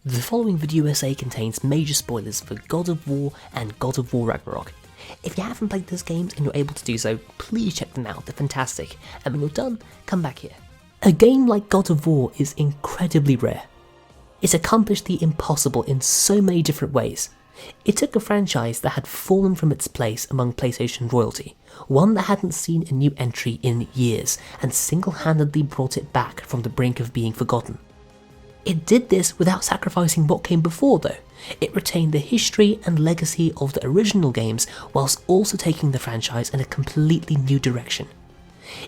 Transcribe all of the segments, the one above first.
The following video essay contains major spoilers for God of War and God of War Ragnarok. If you haven't played those games and you're able to do so, please check them out, they're fantastic, and when you're done, come back here. A game like God of War is incredibly rare. It's accomplished the impossible in so many different ways. It took a franchise that had fallen from its place among PlayStation royalty, one that hadn't seen a new entry in years, and single-handedly brought it back from the brink of being forgotten. It did this without sacrificing what came before though. It retained the history and legacy of the original games whilst also taking the franchise in a completely new direction.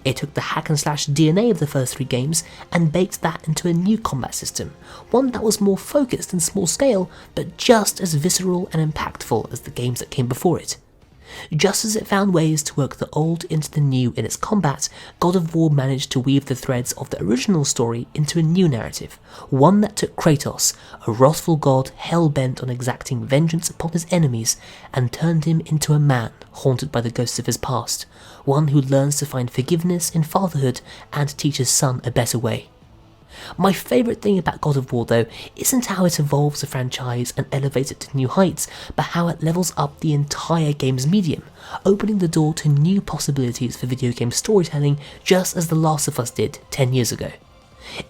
It took the hack and slash DNA of the first three games and baked that into a new combat system, one that was more focused and small scale, but just as visceral and impactful as the games that came before it. Just as it found ways to work the old into the new in its combat, God of War managed to weave the threads of the original story into a new narrative, one that took Kratos, a wrathful god hell-bent on exacting vengeance upon his enemies, and turned him into a man haunted by the ghosts of his past, one who learns to find forgiveness in fatherhood and teach his son a better way. My favourite thing about God of War though isn't how it evolves the franchise and elevates it to new heights, but how it levels up the entire game's medium, opening the door to new possibilities for video game storytelling just as The Last of Us did 10 years ago.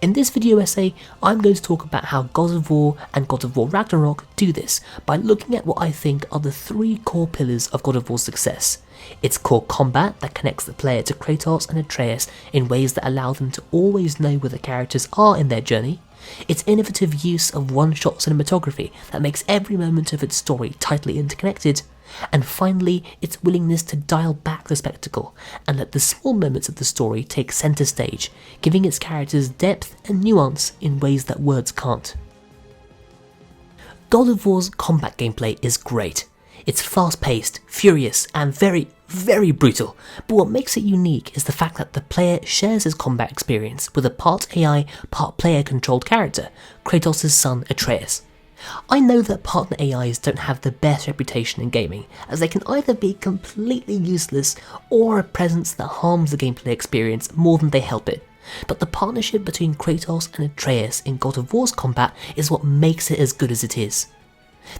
In this video essay, I'm going to talk about how God of War and God of War Ragnarok do this by looking at what I think are the three core pillars of God of War's success. Its core combat that connects the player to Kratos and Atreus in ways that allow them to always know where the characters are in their journey, its innovative use of one-shot cinematography that makes every moment of its story tightly interconnected, and finally its willingness to dial back the spectacle and let the small moments of the story take centre stage, giving its characters depth and nuance in ways that words can't. God of War's combat gameplay is great. It's fast-paced, furious, and very, very brutal, but what makes it unique is the fact that the player shares his combat experience with a part AI, part player-controlled character, Kratos' son Atreus. I know that partner AIs don't have the best reputation in gaming, as they can either be completely useless or a presence that harms the gameplay experience more than they help it, but the partnership between Kratos and Atreus in God of War's combat is what makes it as good as it is.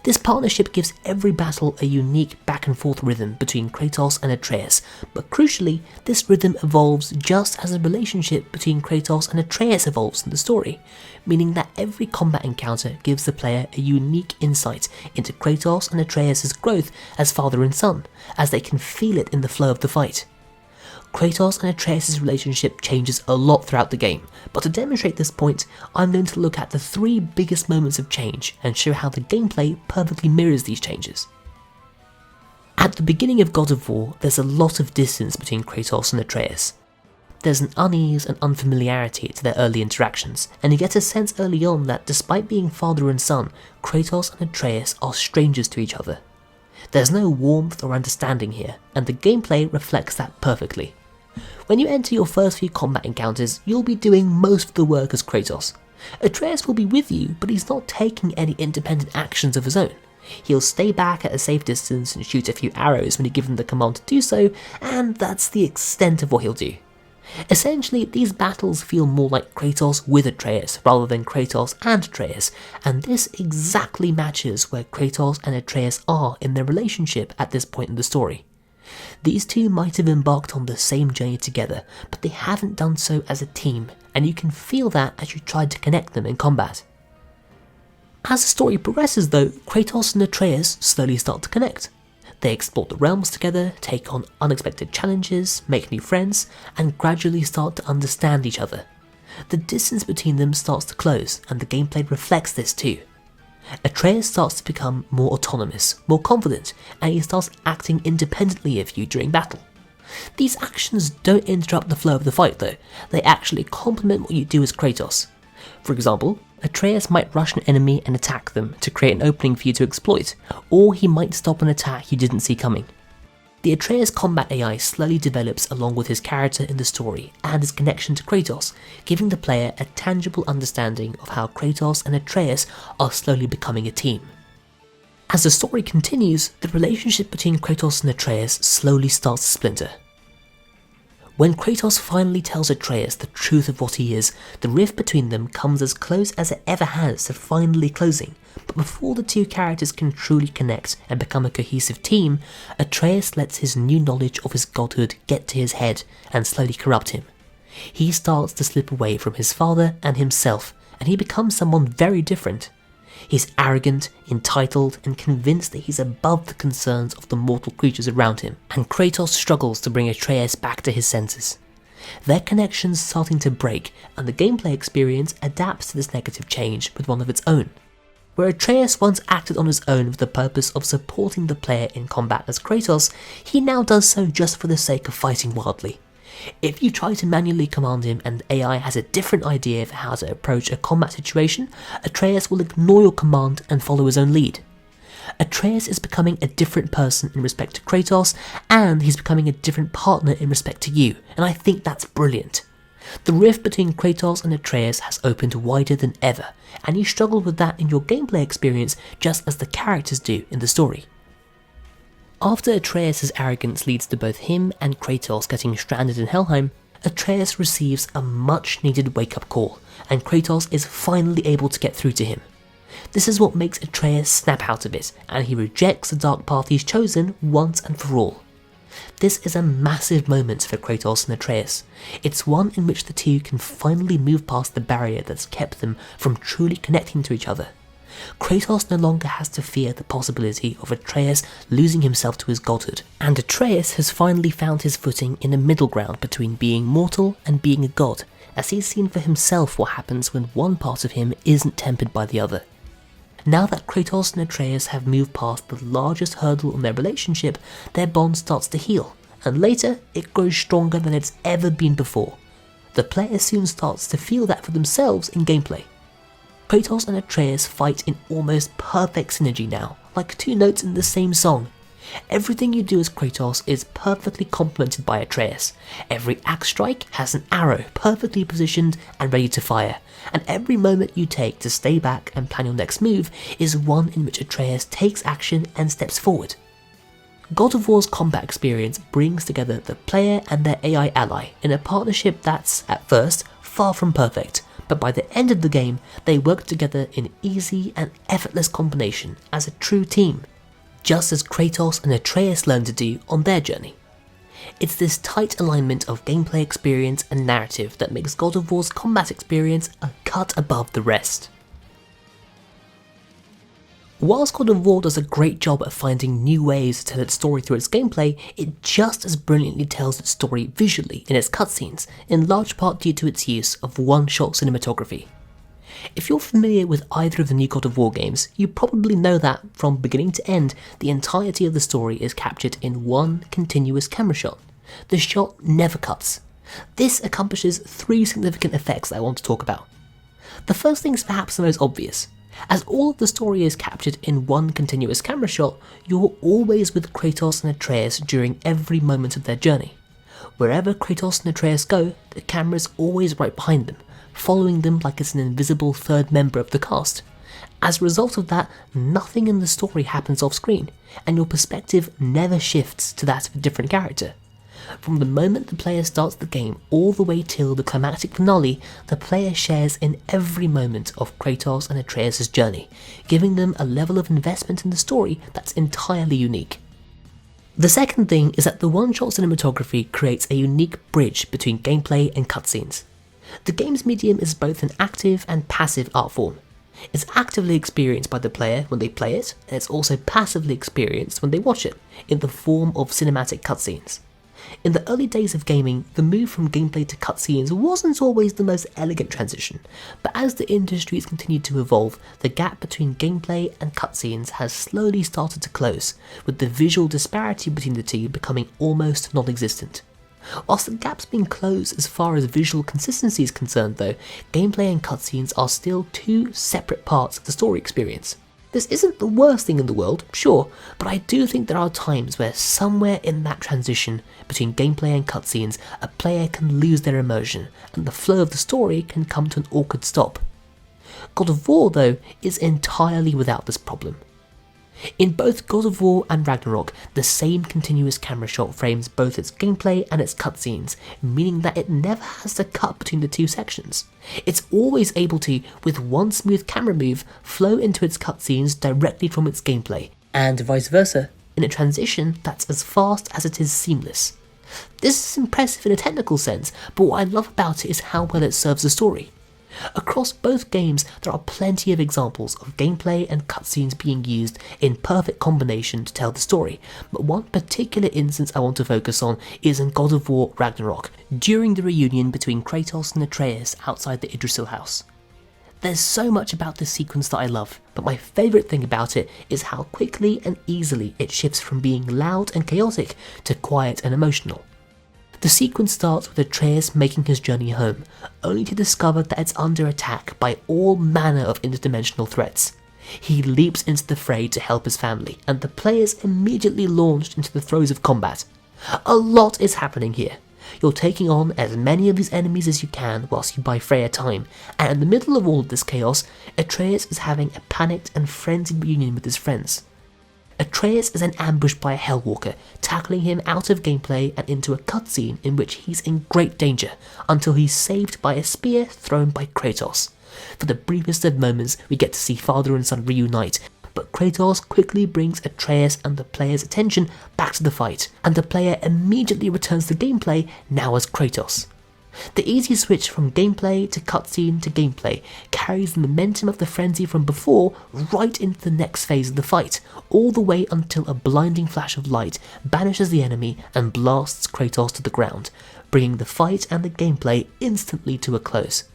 This partnership gives every battle a unique back and forth rhythm between Kratos and Atreus, but crucially, this rhythm evolves just as the relationship between Kratos and Atreus evolves in the story, meaning that every combat encounter gives the player a unique insight into Kratos and Atreus' growth as father and son, as they can feel it in the flow of the fight. Kratos and Atreus' relationship changes a lot throughout the game, but to demonstrate this point, I'm going to look at the three biggest moments of change and show how the gameplay perfectly mirrors these changes. At the beginning of God of War, there's a lot of distance between Kratos and Atreus. There's an unease and unfamiliarity to their early interactions, and you get a sense early on that despite being father and son, Kratos and Atreus are strangers to each other. There's no warmth or understanding here, and the gameplay reflects that perfectly. When you enter your first few combat encounters, you'll be doing most of the work as Kratos. Atreus will be with you, but he's not taking any independent actions of his own. He'll stay back at a safe distance and shoot a few arrows when you give him the command to do so, and that's the extent of what he'll do. Essentially, these battles feel more like Kratos with Atreus rather than Kratos and Atreus, and this exactly matches where Kratos and Atreus are in their relationship at this point in the story. These two might have embarked on the same journey together, but they haven't done so as a team, and you can feel that as you try to connect them in combat. As the story progresses though, Kratos and Atreus slowly start to connect. They explore the realms together, take on unexpected challenges, make new friends, and gradually start to understand each other. The distance between them starts to close, and the gameplay reflects this too. Atreus starts to become more autonomous, more confident, and he starts acting independently of you during battle. These actions don't interrupt the flow of the fight though, they actually complement what you do as Kratos. For example, Atreus might rush an enemy and attack them to create an opening for you to exploit, or he might stop an attack you didn't see coming. The Atreus combat AI slowly develops along with his character in the story and his connection to Kratos, giving the player a tangible understanding of how Kratos and Atreus are slowly becoming a team. As the story continues, the relationship between Kratos and Atreus slowly starts to splinter. When Kratos finally tells Atreus the truth of what he is, the rift between them comes as close as it ever has to finally closing. But before the two characters can truly connect and become a cohesive team, Atreus lets his new knowledge of his godhood get to his head and slowly corrupt him. He starts to slip away from his father and himself, and he becomes someone very different. He's arrogant, entitled, and convinced that he's above the concerns of the mortal creatures around him, and Kratos struggles to bring Atreus back to his senses. Their connection's starting to break, and the gameplay experience adapts to this negative change with one of its own. Where Atreus once acted on his own with the purpose of supporting the player in combat as Kratos, he now does so just for the sake of fighting wildly. If you try to manually command him and the AI has a different idea of how to approach a combat situation, Atreus will ignore your command and follow his own lead. Atreus is becoming a different person in respect to Kratos, and he's becoming a different partner in respect to you, and I think that's brilliant. The rift between Kratos and Atreus has opened wider than ever, and you struggle with that in your gameplay experience just as the characters do in the story. After Atreus' arrogance leads to both him and Kratos getting stranded in Helheim, Atreus receives a much needed wake-up call, and Kratos is finally able to get through to him. This is what makes Atreus snap out of it, and he rejects the dark path he's chosen once and for all. This is a massive moment for Kratos and Atreus. It's one in which the two can finally move past the barrier that's kept them from truly connecting to each other. Kratos no longer has to fear the possibility of Atreus losing himself to his godhood, and Atreus has finally found his footing in a middle ground between being mortal and being a god, as he's seen for himself what happens when one part of him isn't tempered by the other. Now that Kratos and Atreus have moved past the largest hurdle in their relationship, their bond starts to heal, and later it grows stronger than it's ever been before. The player soon starts to feel that for themselves in gameplay. Kratos and Atreus fight in almost perfect synergy now, like two notes in the same song. Everything you do as Kratos is perfectly complemented by Atreus. Every axe strike has an arrow perfectly positioned and ready to fire, and every moment you take to stay back and plan your next move is one in which Atreus takes action and steps forward. God of War's combat experience brings together the player and their AI ally in a partnership that's, at first, far from perfect, but by the end of the game, they work together in easy and effortless combination as a true team, just as Kratos and Atreus learn to do on their journey. It's this tight alignment of gameplay experience and narrative that makes God of War's combat experience a cut above the rest. Whilst God of War does a great job at finding new ways to tell its story through its gameplay, it just as brilliantly tells its story visually in its cutscenes, in large part due to its use of one-shot cinematography. If you're familiar with either of the new God of War games, you probably know that, from beginning to end, the entirety of the story is captured in one continuous camera shot. The shot never cuts. This accomplishes three significant effects that I want to talk about. The first thing is perhaps the most obvious. As all of the story is captured in one continuous camera shot, you're always with Kratos and Atreus during every moment of their journey. Wherever Kratos and Atreus go, the camera's always right behind them, following them like it's an invisible third member of the cast. As a result of that, nothing in the story happens off screen, and your perspective never shifts to that of a different character. From the moment the player starts the game all the way till the climactic finale, the player shares in every moment of Kratos and Atreus' journey, giving them a level of investment in the story that's entirely unique. The second thing is that the one-shot cinematography creates a unique bridge between gameplay and cutscenes. The game's medium is both an active and passive art form. It's actively experienced by the player when they play it, and it's also passively experienced when they watch it, in the form of cinematic cutscenes. In the early days of gaming, the move from gameplay to cutscenes wasn't always the most elegant transition, but as the industry has continued to evolve, the gap between gameplay and cutscenes has slowly started to close, with the visual disparity between the two becoming almost non-existent. Whilst the gap's been closed as far as visual consistency is concerned though, gameplay and cutscenes are still two separate parts of the story experience. This isn't the worst thing in the world, sure, but I do think there are times where somewhere in that transition between gameplay and cutscenes, a player can lose their immersion, and the flow of the story can come to an awkward stop. God of War, though, is entirely without this problem. In both God of War and Ragnarok, the same continuous camera shot frames both its gameplay and its cutscenes, meaning that it never has to cut between the two sections. It's always able to, with one smooth camera move, flow into its cutscenes directly from its gameplay, and vice versa, in a transition that's as fast as it is seamless. This is impressive in a technical sense, but what I love about it is how well it serves the story. Across both games, there are plenty of examples of gameplay and cutscenes being used in perfect combination to tell the story, but one particular instance I want to focus on is in God of War Ragnarok, during the reunion between Kratos and Atreus outside the Yggdrasil house. There's so much about this sequence that I love, but my favourite thing about it is how quickly and easily it shifts from being loud and chaotic to quiet and emotional. The sequence starts with Atreus making his journey home, only to discover that it's under attack by all manner of interdimensional threats. He leaps into the fray to help his family, and the players immediately launched into the throes of combat. A lot is happening here. You're taking on as many of these enemies as you can whilst you buy Freya time, and in the middle of all of this chaos, Atreus is having a panicked and frenzied reunion with his friends. Atreus is then ambushed by a Hellwalker, tackling him out of gameplay and into a cutscene in which he's in great danger, until he's saved by a spear thrown by Kratos. For the briefest of moments, we get to see father and son reunite, but Kratos quickly brings Atreus and the player's attention back to the fight, and the player immediately returns to gameplay now as Kratos. The easy switch from gameplay to gameplay carries the momentum of the frenzy from before right into the next phase of the fight, all the way until a blinding flash of light banishes the enemy and blasts Kratos to the ground, bringing the fight and the gameplay instantly to a close.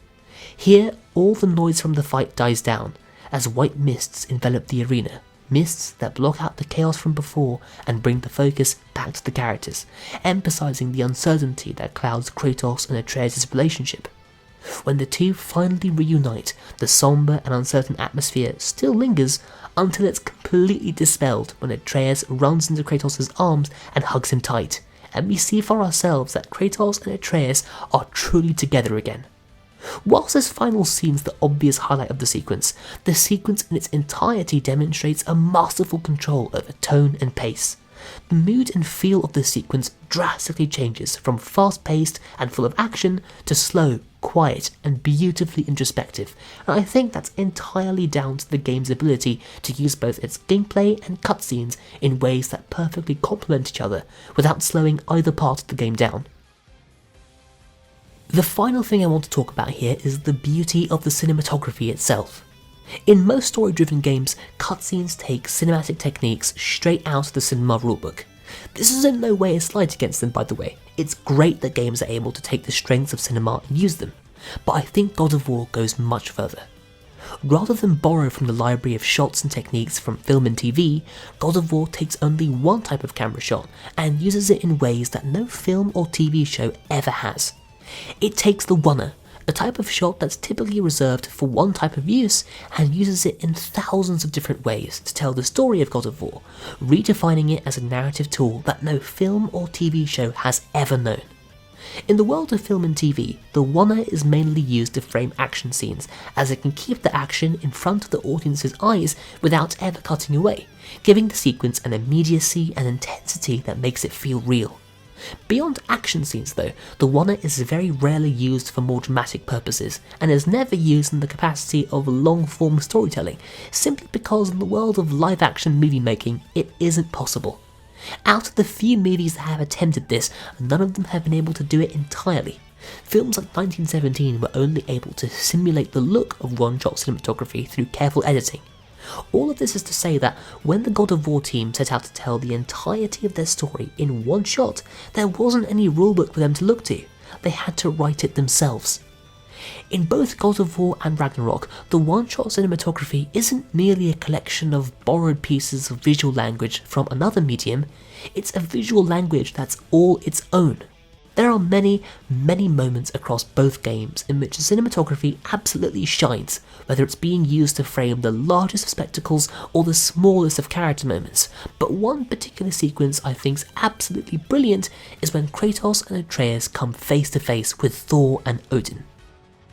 Here, all the noise from the fight dies down, as white mists envelop the arena, mists that block out the chaos from before and bring the focus back to the characters, emphasizing the uncertainty that clouds Kratos and Atreus' relationship. When the two finally reunite, the somber and uncertain atmosphere still lingers until it's completely dispelled when Atreus runs into Kratos' arms and hugs him tight, and we see for ourselves that Kratos and Atreus are truly together again. Whilst this final scene's the obvious highlight of the sequence in its entirety demonstrates a masterful control over tone and pace. The mood and feel of the sequence drastically changes from fast-paced and full of action to slow, quiet and beautifully introspective, and I think that's entirely down to the game's ability to use both its gameplay and cutscenes in ways that perfectly complement each other without slowing either part of the game down. The final thing I want to talk about here is the beauty of the cinematography itself. In most story-driven games, cutscenes take cinematic techniques straight out of the cinema rulebook. This is in no way a slight against them, by the way. It's great that games are able to take the strengths of cinema and use them, but I think God of War goes much further. Rather than borrow from the library of shots and techniques from film and TV, God of War takes only one type of camera shot and uses it in ways that no film or TV show ever has. It takes the oneer, a type of shot that's typically reserved for one type of use, and uses it in thousands of different ways to tell the story of God of War, redefining it as a narrative tool that no film or TV show has ever known. In the world of film and TV, the oneer is mainly used to frame action scenes, as it can keep the action in front of the audience's eyes without ever cutting away, giving the sequence an immediacy and intensity that makes it feel real. Beyond action scenes though, the oneer is very rarely used for more dramatic purposes, and is never used in the capacity of long-form storytelling, simply because in the world of live-action movie making, it isn't possible. Out of the few movies that have attempted this, none of them have been able to do it entirely. Films like 1917 were only able to simulate the look of one-shot cinematography through careful editing. All of this is to say that when the God of War team set out to tell the entirety of their story in one shot, there wasn't any rulebook for them to look to. They had to write it themselves. In both God of War and Ragnarok, the one-shot cinematography isn't merely a collection of borrowed pieces of visual language from another medium, it's a visual language that's all its own. There are many, many moments across both games in which the cinematography absolutely shines, whether it's being used to frame the largest of spectacles or the smallest of character moments, but one particular sequence I think's absolutely brilliant is when Kratos and Atreus come face to face with Thor and Odin.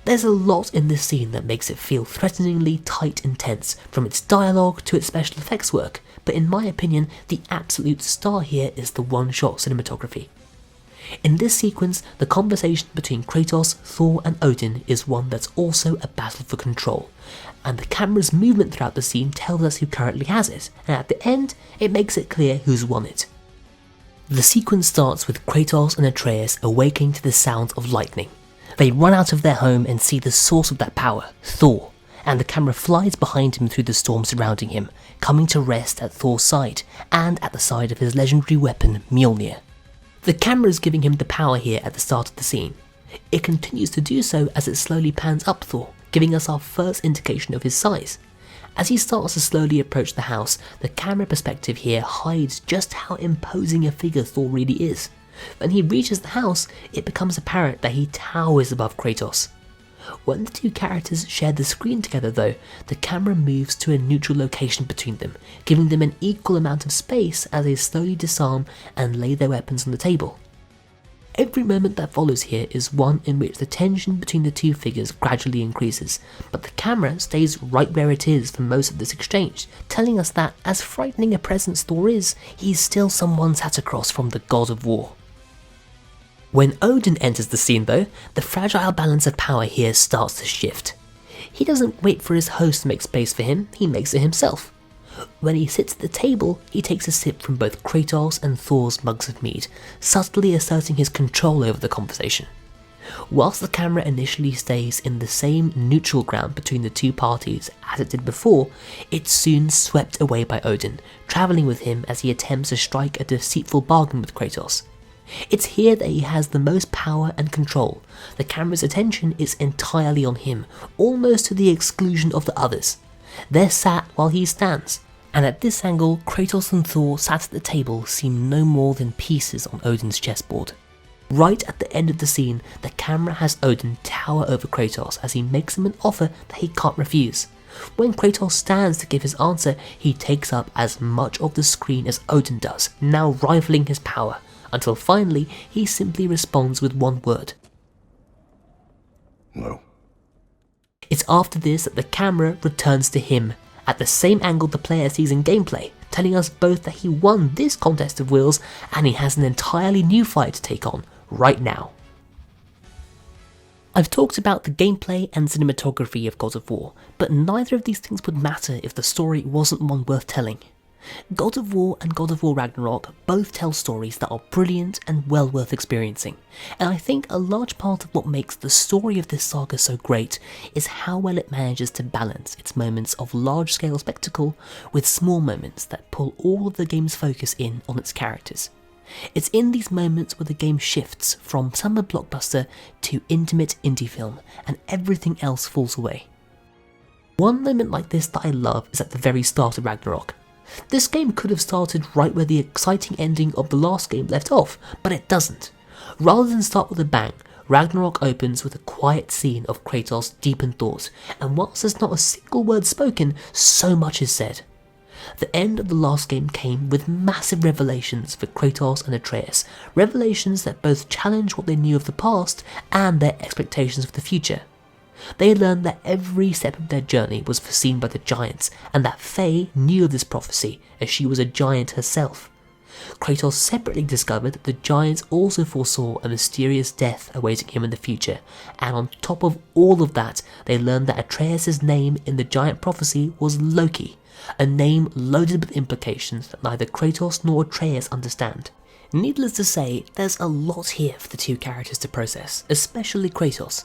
There's a lot in this scene that makes it feel threateningly tight and tense, from its dialogue to its special effects work, but in my opinion, the absolute star here is the one-shot cinematography. In this sequence, the conversation between Kratos, Thor and Odin is one that's also a battle for control, and the camera's movement throughout the scene tells us who currently has it, and at the end, it makes it clear who's won it. The sequence starts with Kratos and Atreus awaking to the sound of lightning. They run out of their home and see the source of that power, Thor, and the camera flies behind him through the storm surrounding him, coming to rest at Thor's side, and at the side of his legendary weapon, Mjolnir. The camera is giving him the power here at the start of the scene. It continues to do so as it slowly pans up Thor, giving us our first indication of his size. As he starts to slowly approach the house, the camera perspective here hides just how imposing a figure Thor really is. When he reaches the house, it becomes apparent that he towers above Kratos. When the two characters share the screen together though, the camera moves to a neutral location between them, giving them an equal amount of space as they slowly disarm and lay their weapons on the table. Every moment that follows here is one in which the tension between the two figures gradually increases, but the camera stays right where it is for most of this exchange, telling us that, as frightening a presence Thor is, he's still someone sat across from the god of war. When Odin enters the scene though, the fragile balance of power here starts to shift. He doesn't wait for his host to make space for him, he makes it himself. When he sits at the table, he takes a sip from both Kratos and Thor's mugs of mead, subtly asserting his control over the conversation. Whilst the camera initially stays in the same neutral ground between the two parties as it did before, it's soon swept away by Odin, travelling with him as he attempts to strike a deceitful bargain with Kratos. It's here that he has the most power and control. The camera's attention is entirely on him, almost to the exclusion of the others. They're sat while he stands, and at this angle, Kratos and Thor sat at the table seem no more than pieces on Odin's chessboard. Right at the end of the scene, the camera has Odin tower over Kratos as he makes him an offer that he can't refuse. When Kratos stands to give his answer, he takes up as much of the screen as Odin does, now rivaling his power, until finally he simply responds with one word. No. It's after this that the camera returns to him, at the same angle the player sees in gameplay, telling us both that he won this contest of wills and he has an entirely new fight to take on right now. I've talked about the gameplay and cinematography of God of War, but neither of these things would matter if the story wasn't one worth telling. God of War and God of War Ragnarok both tell stories that are brilliant and well worth experiencing, and I think a large part of what makes the story of this saga so great is how well it manages to balance its moments of large-scale spectacle with small moments that pull all of the game's focus in on its characters. It's in these moments where the game shifts from summer blockbuster to intimate indie film, and everything else falls away. One moment like this that I love is at the very start of Ragnarok. This game could have started right where the exciting ending of the last game left off, but it doesn't. Rather than start with a bang, Ragnarok opens with a quiet scene of Kratos' deep in thought, and whilst there's not a single word spoken, so much is said. The end of the last game came with massive revelations for Kratos and Atreus, revelations that both challenge what they knew of the past and their expectations for the future. They learned that every step of their journey was foreseen by the giants, and that Faye knew of this prophecy as she was a giant herself. Kratos separately discovered that the giants also foresaw a mysterious death awaiting him in the future, and on top of all of that, they learned that Atreus' name in the giant prophecy was Loki, a name loaded with implications that neither Kratos nor Atreus understand. Needless to say, there's a lot here for the two characters to process, especially Kratos.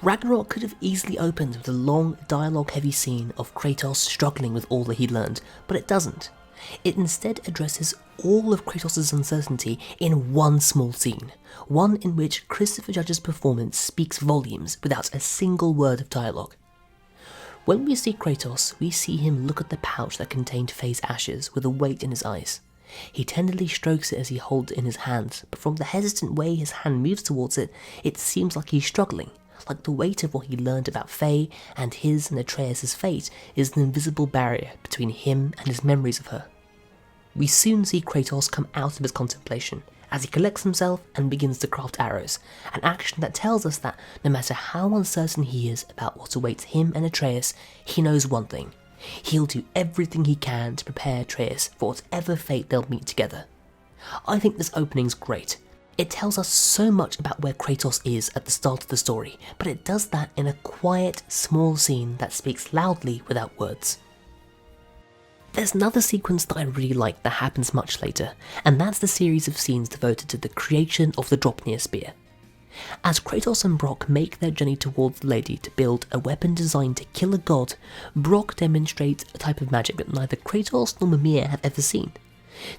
Ragnarok could have easily opened with a long, dialogue-heavy scene of Kratos struggling with all that he learned, but it doesn't. It instead addresses all of Kratos' uncertainty in one small scene, one in which Christopher Judge's performance speaks volumes without a single word of dialogue. When we see Kratos, we see him look at the pouch that contained Faye's ashes with a weight in his eyes. He tenderly strokes it as he holds it in his hands, but from the hesitant way his hand moves towards it, it seems like he's struggling. Like the weight of what he learned about Faye and his and Atreus' fate is an invisible barrier between him and his memories of her. We soon see Kratos come out of his contemplation, as he collects himself and begins to craft arrows, an action that tells us that no matter how uncertain he is about what awaits him and Atreus, he knows one thing: he'll do everything he can to prepare Atreus for whatever fate they'll meet together. I think this opening's great. It tells us so much about where Kratos is at the start of the story, but it does that in a quiet, small scene that speaks loudly without words. There's another sequence that I really like that happens much later, and that's the series of scenes devoted to the creation of the Draupnir spear. As Kratos and Brok make their journey towards the lady to build a weapon designed to kill a god, Brok demonstrates a type of magic that neither Kratos nor Mimir have ever seen.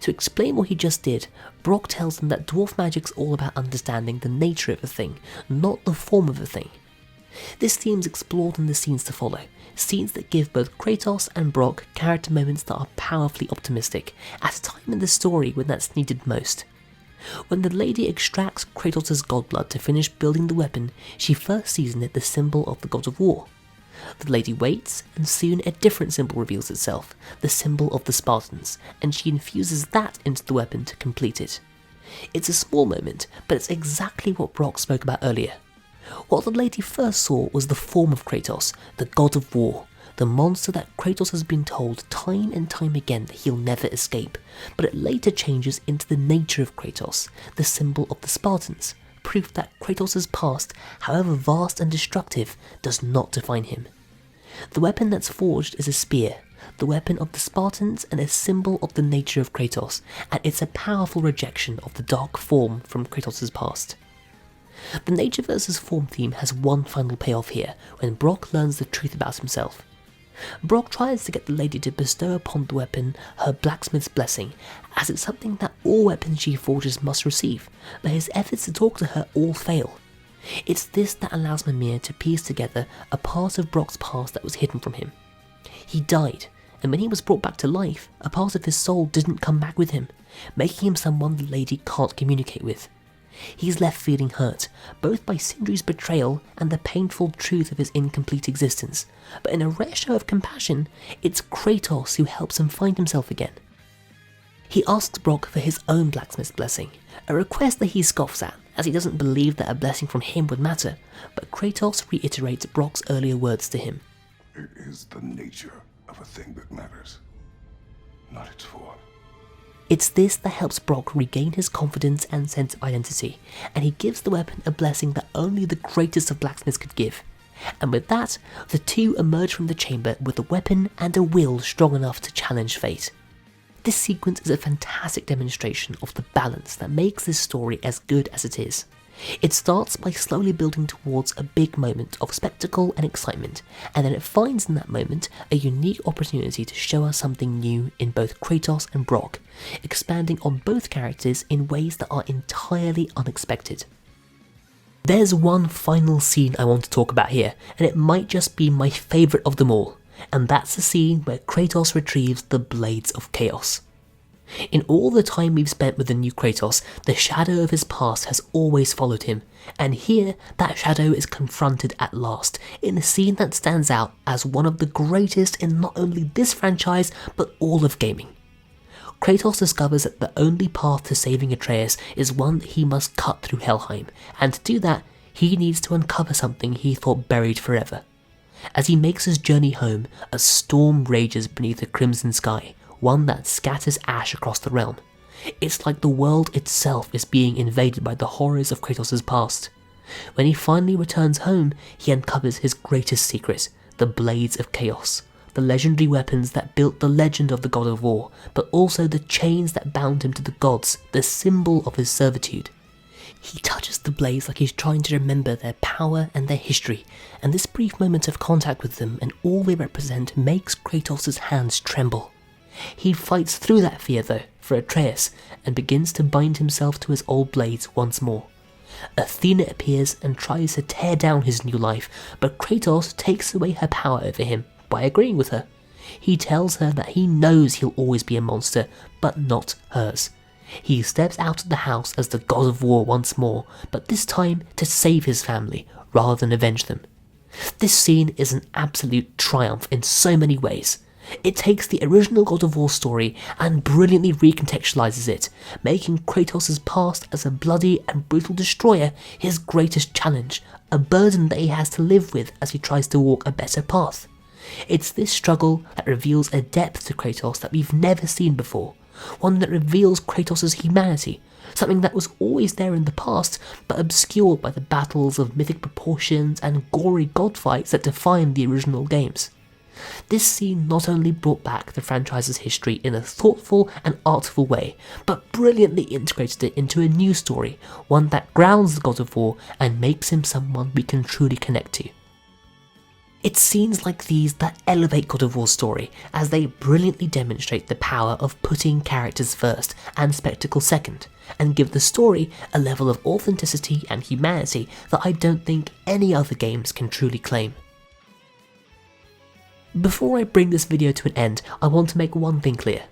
To explain what he just did, Brok tells them that dwarf magic's all about understanding the nature of a thing, not the form of a thing. This theme's explored in the scenes to follow, scenes that give both Kratos and Brok character moments that are powerfully optimistic, at a time in the story when that's needed most. When the lady extracts Kratos' godblood to finish building the weapon, she first sees in it the symbol of the god of war. The lady waits, and soon a different symbol reveals itself, the symbol of the Spartans, and she infuses that into the weapon to complete it. It's a small moment, but it's exactly what Brok spoke about earlier. What the lady first saw was the form of Kratos, the god of war, the monster that Kratos has been told time and time again that he'll never escape, but it later changes into the nature of Kratos, the symbol of the Spartans, proof that Kratos' past, however vast and destructive, does not define him. The weapon that's forged is a spear, the weapon of the Spartans and a symbol of the nature of Kratos, and it's a powerful rejection of the dark form from Kratos' past. The nature versus form theme has one final payoff here, when Brok learns the truth about himself. Brok tries to get the lady to bestow upon the weapon her blacksmith's blessing, as it's something that all weapons she forges must receive, but his efforts to talk to her all fail. It's this that allows Mimir to piece together a part of Brok's past that was hidden from him. He died, and when he was brought back to life, a part of his soul didn't come back with him, making him someone the lady can't communicate with. He's left feeling hurt, both by Sindri's betrayal and the painful truth of his incomplete existence, but in a rare show of compassion, it's Kratos who helps him find himself again. He asks Brok for his own blacksmith's blessing, a request that he scoffs at, as he doesn't believe that a blessing from him would matter, but Kratos reiterates Brok's earlier words to him. It is the nature of a thing that matters, not its form. It's this that helps Brok regain his confidence and sense of identity, and he gives the weapon a blessing that only the greatest of blacksmiths could give. And with that, the two emerge from the chamber with a weapon and a will strong enough to challenge fate. This sequence is a fantastic demonstration of the balance that makes this story as good as it is. It starts by slowly building towards a big moment of spectacle and excitement, and then it finds in that moment a unique opportunity to show us something new in both Kratos and Brok, expanding on both characters in ways that are entirely unexpected. There's one final scene I want to talk about here, and it might just be my favourite of them all, and that's the scene where Kratos retrieves the Blades of Chaos. In all the time we've spent with the new Kratos, the shadow of his past has always followed him, and here that shadow is confronted at last, in a scene that stands out as one of the greatest in not only this franchise, but all of gaming. Kratos discovers that the only path to saving Atreus is one that he must cut through Helheim, and to do that, he needs to uncover something he thought buried forever. As he makes his journey home, a storm rages beneath the crimson sky, one that scatters ash across the realm. It's like the world itself is being invaded by the horrors of Kratos' past. When he finally returns home, he uncovers his greatest secret, the Blades of Chaos, the legendary weapons that built the legend of the God of War, but also the chains that bound him to the gods, the symbol of his servitude. He touches the blades like he's trying to remember their power and their history, and this brief moment of contact with them and all they represent makes Kratos' hands tremble. He fights through that fear though, for Atreus, and begins to bind himself to his old blades once more. Athena appears and tries to tear down his new life, but Kratos takes away her power over him by agreeing with her. He tells her that he knows he'll always be a monster, but not hers. He steps out of the house as the God of War once more, but this time to save his family, rather than avenge them. This scene is an absolute triumph in so many ways. It takes the original God of War story and brilliantly recontextualizes it, making Kratos' past as a bloody and brutal destroyer his greatest challenge, a burden that he has to live with as he tries to walk a better path. It's this struggle that reveals a depth to Kratos that we've never seen before, one that reveals Kratos' humanity, something that was always there in the past but obscured by the battles of mythic proportions and gory god fights that defined the original games. This scene not only brought back the franchise's history in a thoughtful and artful way, but brilliantly integrated it into a new story, one that grounds the God of War and makes him someone we can truly connect to. It's scenes like these that elevate God of War's story, as they brilliantly demonstrate the power of putting characters first and spectacle second, and give the story a level of authenticity and humanity that I don't think any other games can truly claim. Before I bring this video to an end, I want to make one thing clear.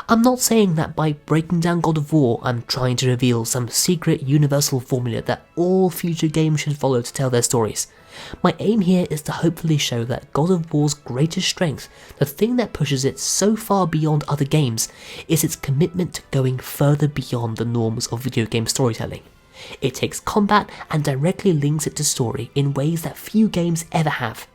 I'm not saying that by breaking down God of War I'm trying to reveal some secret universal formula that all future games should follow to tell their stories. My aim here is to hopefully show that God of War's greatest strength, the thing that pushes it so far beyond other games, is its commitment to going further beyond the norms of video game storytelling. It takes combat and directly links it to story in ways that few games ever have.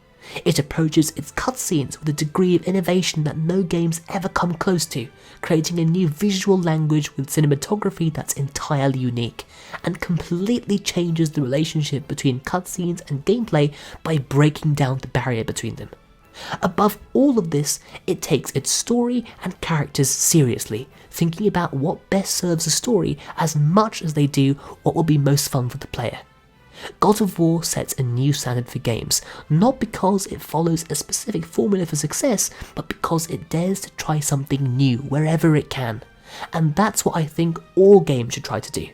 It approaches its cutscenes with a degree of innovation that no games ever come close to, creating a new visual language with cinematography that's entirely unique, and completely changes the relationship between cutscenes and gameplay by breaking down the barrier between them. Above all of this, it takes its story and characters seriously, thinking about what best serves the story as much as they do what will be most fun for the player. God of War sets a new standard for games, not because it follows a specific formula for success, but because it dares to try something new wherever it can. And that's what I think all games should try to do.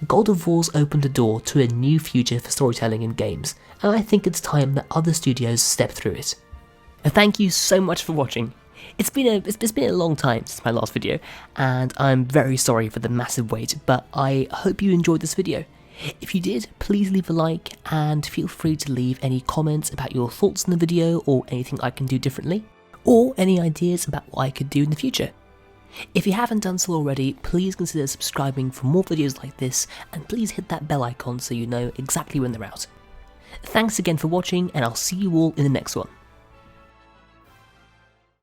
God of War's opened a door to a new future for storytelling in games, and I think it's time that other studios step through it. Thank you so much for watching. It's been a long time since my last video, and I'm very sorry for the massive wait, but I hope you enjoyed this video. If you did, please leave a like and feel free to leave any comments about your thoughts on the video or anything I can do differently, or any ideas about what I could do in the future. If you haven't done so already, please consider subscribing for more videos like this, and please hit that bell icon so you know exactly when they're out. Thanks again for watching, and I'll see you all in the next one.